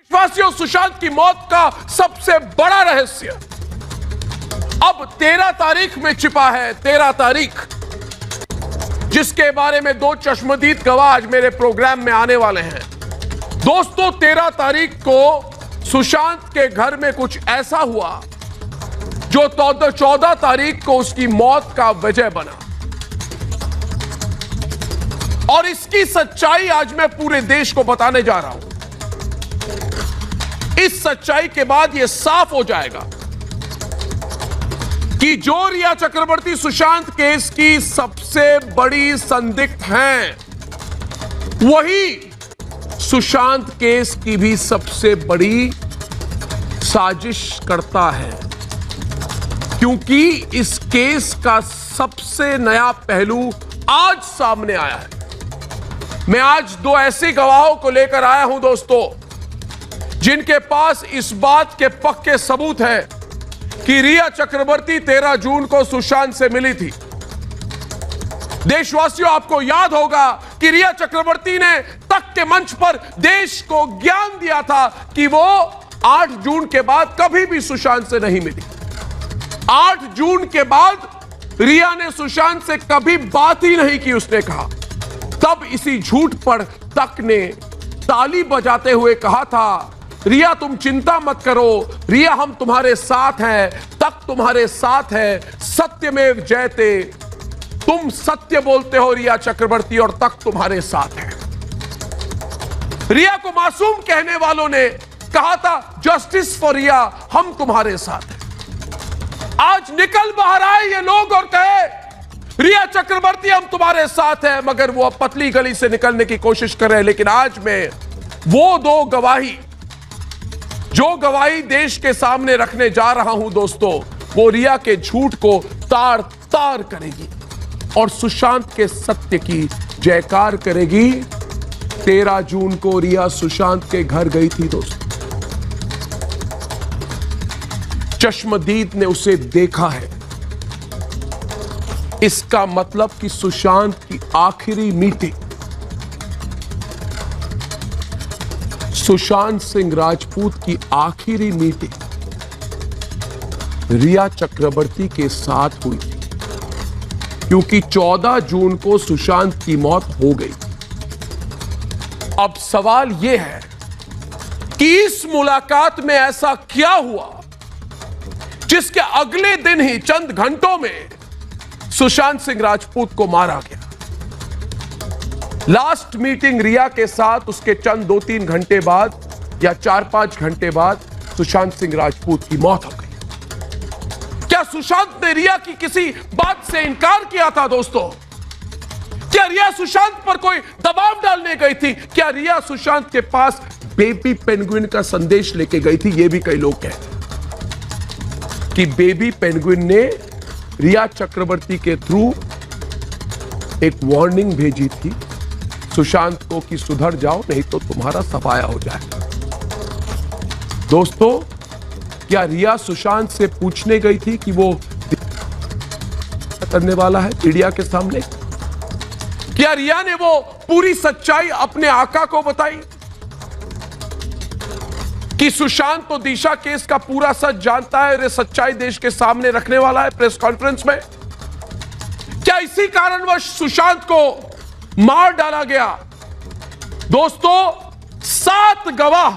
देशवासियों, सुशांत की मौत का सबसे बड़ा रहस्य अब 13 तारीख में छिपा है। 13 तारीख, जिसके बारे में दो चश्मदीद गवाह आज मेरे प्रोग्राम में आने वाले हैं। दोस्तों, 13 तारीख को सुशांत के घर में कुछ ऐसा हुआ जो 14 तारीख को उसकी मौत का वजह बना, और इसकी सच्चाई आज मैं पूरे देश को बताने जा रहा हूं। इस सच्चाई के बाद यह साफ हो जाएगा कि जो रिया चक्रवर्ती सुशांत केस की सबसे बड़ी संदिग्ध हैं, वही सुशांत केस की भी सबसे बड़ी साजिश करता है, क्योंकि इस केस का सबसे नया पहलू आज सामने आया है। मैं आज दो ऐसे गवाहों को लेकर आया हूं दोस्तों, जिनके पास इस बात के पक्के सबूत है कि रिया चक्रवर्ती 13 जून को सुशांत से मिली थी। देशवासियों, आपको याद होगा कि रिया चक्रवर्ती ने तक के मंच पर देश को ज्ञान दिया था कि वो 8 जून के बाद कभी भी सुशांत से नहीं मिली। 8 जून के बाद रिया ने सुशांत से कभी बात ही नहीं की, उसने कहा। तब इसी झूठ पर तक ने ताली बजाते हुए कहा था, रिया तुम चिंता मत करो, रिया हम तुम्हारे साथ हैं, तक तुम्हारे साथ है, सत्यमेव जयते। तुम सत्य बोलते हो रिया चक्रवर्ती, और तक तुम्हारे साथ है। रिया को मासूम कहने वालों ने कहा था, जस्टिस फॉर रिया, हम तुम्हारे साथ हैं। आज निकल बाहर आए ये लोग और कहे, रिया चक्रवर्ती हम तुम्हारे साथ हैं, मगर वो पतली गली से निकलने की कोशिश कर रहे हैं। लेकिन आज मैं वो दो गवाही, जो गवाही देश के सामने रखने जा रहा हूं दोस्तों, वो रिया के झूठ को तार तार करेगी और सुशांत के सत्य की जयकार करेगी। 13 जून को रिया सुशांत के घर गई थी दोस्तों। चश्मदीद ने उसे देखा है। इसका मतलब कि सुशांत की आखिरी मीटिंग सुशांत सिंह राजपूत की आखिरी मीटिंग रिया चक्रवर्ती के साथ हुई थी, क्योंकि 14 जून को सुशांत की मौत हो गई। अब सवाल यह है कि इस मुलाकात में ऐसा क्या हुआ जिसके अगले दिन ही, चंद घंटों में, सुशांत सिंह राजपूत को मारा गया। लास्ट मीटिंग रिया के साथ उसके चंद 2-3 घंटे बाद या 4-5 घंटे बाद सुशांत सिंह राजपूत की मौत हो गई। क्या सुशांत ने रिया की किसी बात से इनकार किया था दोस्तों? क्या रिया सुशांत पर कोई दबाव डालने गई थी? क्या रिया सुशांत के पास बेबी पेंगुइन का संदेश लेके गई थी? यह भी कई लोग कहते हैं कि बेबी पेंगुइन ने रिया चक्रवर्ती के थ्रू एक वार्निंग भेजी थी सुशांत को कि सुधर जाओ, नहीं तो तुम्हारा सफाया हो जाएगा। दोस्तों, क्या रिया सुशांत से पूछने गई थी कि वो करने वाला है मीडिया के सामने? क्या रिया ने वो पूरी सच्चाई अपने आका को बताई कि सुशांत तो दिशा केस का पूरा सच जानता है और ये सच्चाई देश के सामने रखने वाला है प्रेस कॉन्फ्रेंस में? क्या इसी कारणवश सुशांत को मार डाला गया? दोस्तों, 7 गवाह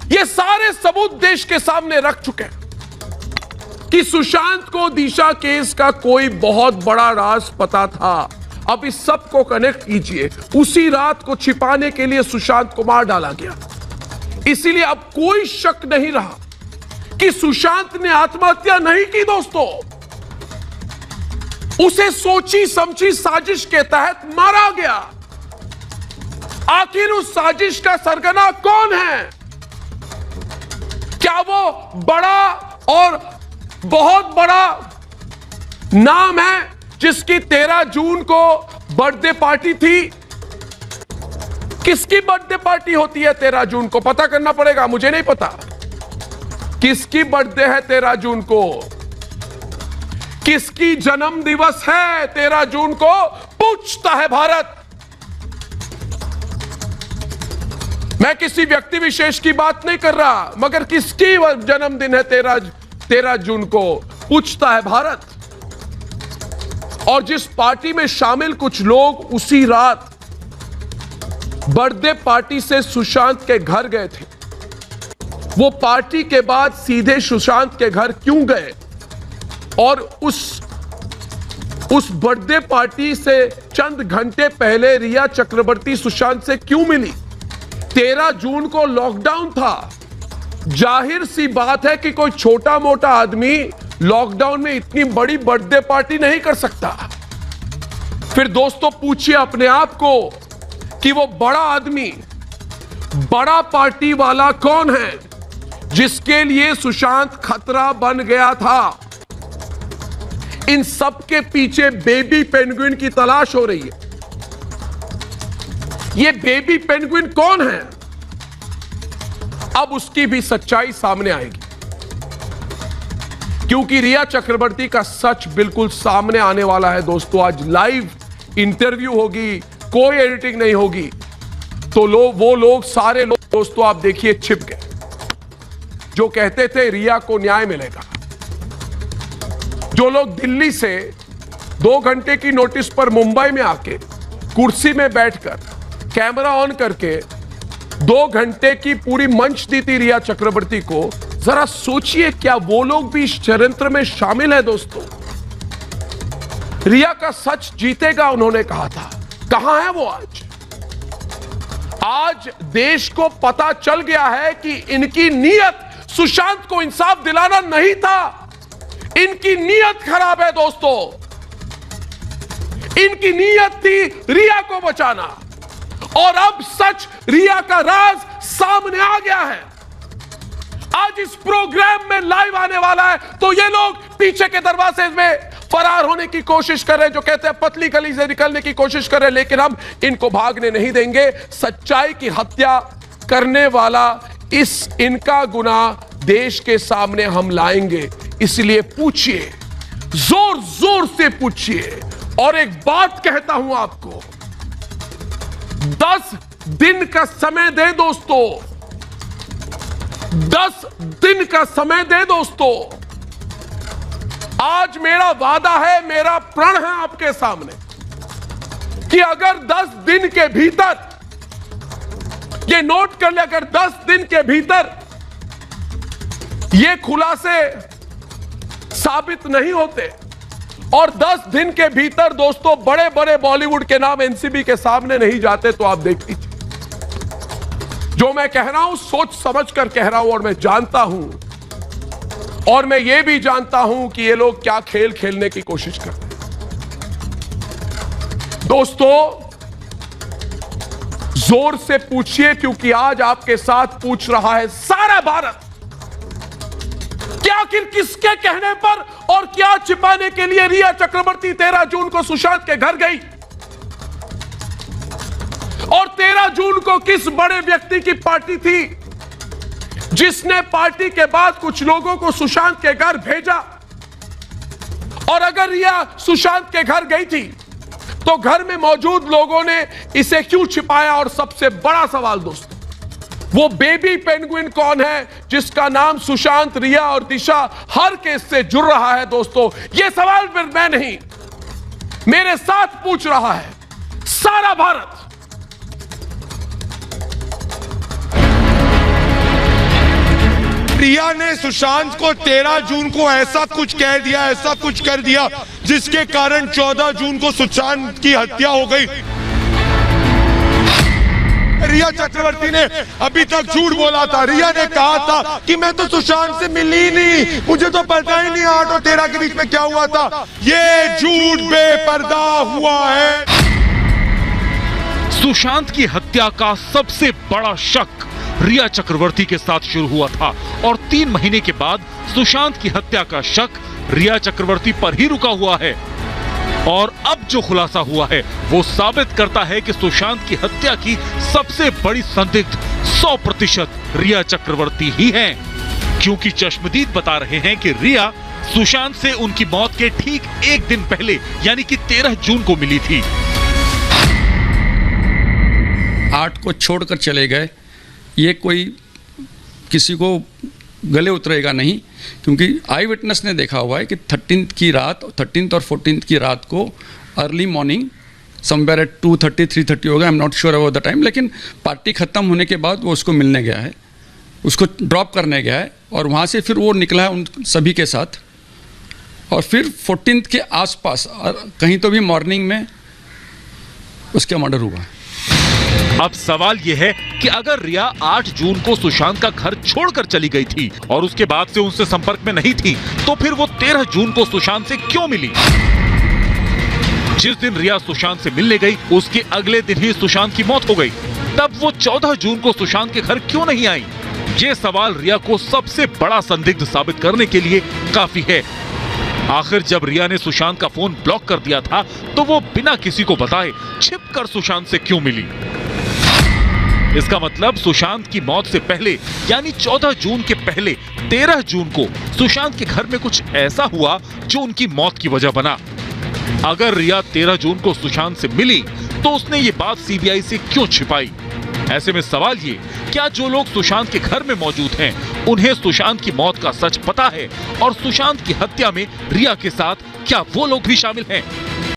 ये सारे सबूत देश के सामने रख चुके हैं कि सुशांत को दिशा केस का कोई बहुत बड़ा राज पता था। अब इस सब को कनेक्ट कीजिए। उसी रात को छिपाने के लिए सुशांत को मार डाला गया। इसीलिए अब कोई शक नहीं रहा कि सुशांत ने आत्महत्या नहीं की दोस्तों, उसे सोची समझी साजिश के तहत मारा गया। आखिर उस साजिश का सरगना कौन है? क्या वो बड़ा और बहुत बड़ा नाम है जिसकी 13 जून को बर्थडे पार्टी थी? किसकी बर्थडे पार्टी होती है 13 जून को? पता करना पड़ेगा, मुझे नहीं पता किसकी बर्थडे है 13 जून को। किसकी जन्म दिवस है 13 जून को? पूछता है भारत। मैं किसी व्यक्ति विशेष की बात नहीं कर रहा, मगर किसकी जन्मदिन है 13 जून को, पूछता है भारत। और जिस पार्टी में शामिल कुछ लोग उसी रात बर्थडे पार्टी से सुशांत के घर गए थे, वो पार्टी के बाद सीधे सुशांत के घर क्यों गए और उस बर्थडे पार्टी से चंद घंटे पहले रिया चक्रवर्ती सुशांत से क्यों मिली? 13 जून को लॉकडाउन था। जाहिर सी बात है कि कोई छोटा मोटा आदमी लॉकडाउन में इतनी बड़ी बर्थडे पार्टी नहीं कर सकता। फिर दोस्तों पूछिए अपने आप को कि वो बड़ा आदमी, बड़ा पार्टी वाला कौन है जिसके लिए सुशांत खतरा बन गया था? इन सब के पीछे बेबी पेंगुइन की तलाश हो रही है। ये बेबी पेंगुइन कौन है? अब उसकी भी सच्चाई सामने आएगी, क्योंकि रिया चक्रवर्ती का सच बिल्कुल सामने आने वाला है दोस्तों। आज लाइव इंटरव्यू होगी, कोई एडिटिंग नहीं होगी। तो वो लोग सारे लोग दोस्तों आप देखिए छिप गए, जो कहते थे रिया को न्याय मिलेगा। जो लोग दिल्ली से 2 घंटे की नोटिस पर मुंबई में आके कुर्सी में बैठकर कैमरा ऑन करके 2 घंटे की पूरी मंच दी थी रिया चक्रवर्ती को, जरा सोचिए क्या वो लोग भी इस षड्यंत्र में शामिल है दोस्तों? रिया का सच जीतेगा उन्होंने कहा था, कहां है वो आज? आज देश को पता चल गया है कि इनकी नीयत सुशांत को इंसाफ दिलाना नहीं था, इनकी नीयत खराब है दोस्तों। इनकी नीयत थी रिया को बचाना, और अब सच रिया का राज सामने आ गया है। आज इस प्रोग्राम में लाइव आने वाला है, तो ये लोग पीछे के दरवाजे में फरार होने की कोशिश कर रहे हैं, जो कहते हैं पतली गली से निकलने की कोशिश कर रहे हैं, लेकिन हम इनको भागने नहीं देंगे। सच्चाई की हत्या करने वाला इनका गुनाह देश के सामने हम लाएंगे। इसलिए पूछिए, जोर जोर से पूछिए। और एक बात कहता हूं आपको, 10 दिन का समय दे दोस्तों, 10 दिन का समय दे दोस्तों। आज मेरा वादा है, मेरा प्रण है आपके सामने कि अगर 10 दिन के भीतर, ये नोट कर ले, अगर 10 दिन के भीतर ये खुलासे साबित नहीं होते और 10 दिन के भीतर दोस्तों बड़े बड़े बॉलीवुड के नाम एनसीबी के सामने नहीं जाते, तो आप देख लीजिए। जो मैं कह रहा हूं सोच समझ कर कह रहा हूं, और मैं जानता हूं, और मैं ये भी जानता हूं कि ये लोग क्या खेल खेलने की कोशिश करते हैं। दोस्तों जोर से पूछिए, क्योंकि आज आपके साथ पूछ रहा है सारा भारत कि आखिर किसके कहने पर और क्या छिपाने के लिए रिया चक्रवर्ती 13 जून को सुशांत के घर गई, और 13 जून को किस बड़े व्यक्ति की पार्टी थी जिसने पार्टी के बाद कुछ लोगों को सुशांत के घर भेजा। और अगर रिया सुशांत के घर गई थी तो घर में मौजूद लोगों ने इसे क्यों छिपाया? और सबसे बड़ा सवाल दोस्तों, वो बेबी पेंगुइन कौन है जिसका नाम सुशांत, रिया और दिशा हर केस से जुड़ रहा है दोस्तों? ये सवाल फिर मैं नहीं, मेरे साथ पूछ रहा है सारा भारत। रिया ने सुशांत को 13 जून को ऐसा कुछ कह दिया, ऐसा कुछ कर दिया, जिसके कारण 14 जून को सुशांत की हत्या हो गई। रिया चक्रवर्ती ने अभी तक झूठ बोला था। रिया ने कहा था कि मैं तो सुशांत से मिली नहीं, मुझे तो पता ही नहीं 8 और 13 के बीच में क्या हुआ था। ये झूठ बेपर्दा हुआ है। सुशांत की हत्या का सबसे बड़ा शक रिया चक्रवर्ती के साथ शुरू हुआ था, और 3 महीने के बाद सुशांत की हत्या का शक रिया चक्रवर्ती पर ही रुका हुआ है। और अब जो खुलासा हुआ है वो साबित करता है कि सुशांत की हत्या की सबसे बड़ी संदिग्ध 100% रिया चक्रवर्ती ही हैं, क्योंकि चश्मदीद बता रहे हैं कि रिया सुशांत से उनकी मौत के ठीक 1 दिन पहले यानी कि 13 जून को मिली थी। 8 को छोड़कर चले गए ये कोई किसी को गले उतरेगा नहीं, क्योंकि आई विटनेस ने देखा हुआ है कि 13th और 14th की रात को अर्ली मॉर्निंग समवेयर एट 2:30 3:30 होगा, I am not sure about the time, लेकिन पार्टी ख़त्म होने के बाद वो उसको मिलने गया है, उसको ड्रॉप करने गया है और वहाँ से फिर वो निकला है उन सभी के साथ। और फिर 14th के आसपास कहीं तो भी मॉर्निंग में उसका मर्डर हुआ। अब सवाल यह है कि अगर रिया 8 जून को सुशांत का घर छोड़कर चली गई थी और उसके बाद से उनसे संपर्क में नहीं थी, तो फिर वो 13 जून को सुशांत से क्यों मिली? जिस दिन रिया सुशांत से मिलने गई उसके अगले दिन ही सुशांत की मौत हो गई, तब वो 14 जून को सुशांत के घर क्यों नहीं आई? ये सवाल रिया को सबसे बड़ा संदिग्ध साबित करने के लिए काफी है। आखिर जब रिया ने सुशांत का फोन ब्लॉक कर दिया था, तो वो बिना किसी को बताए छिपकर सुशांत से क्यों मिली? इसका मतलब सुशांत की मौत से पहले यानी 14 जून के पहले 13 जून को सुशांत के घर में कुछ ऐसा हुआ जो उनकी मौत की वजह बना। अगर रिया 13 जून को सुशांत से मिली तो उसने ये बात सीबीआई से क्यों छिपाई? ऐसे में सवाल ये, क्या जो लोग सुशांत के घर में मौजूद हैं उन्हें सुशांत की मौत का सच पता है और सुशांत की हत्या में रिया के साथ क्या वो लोग भी शामिल हैं?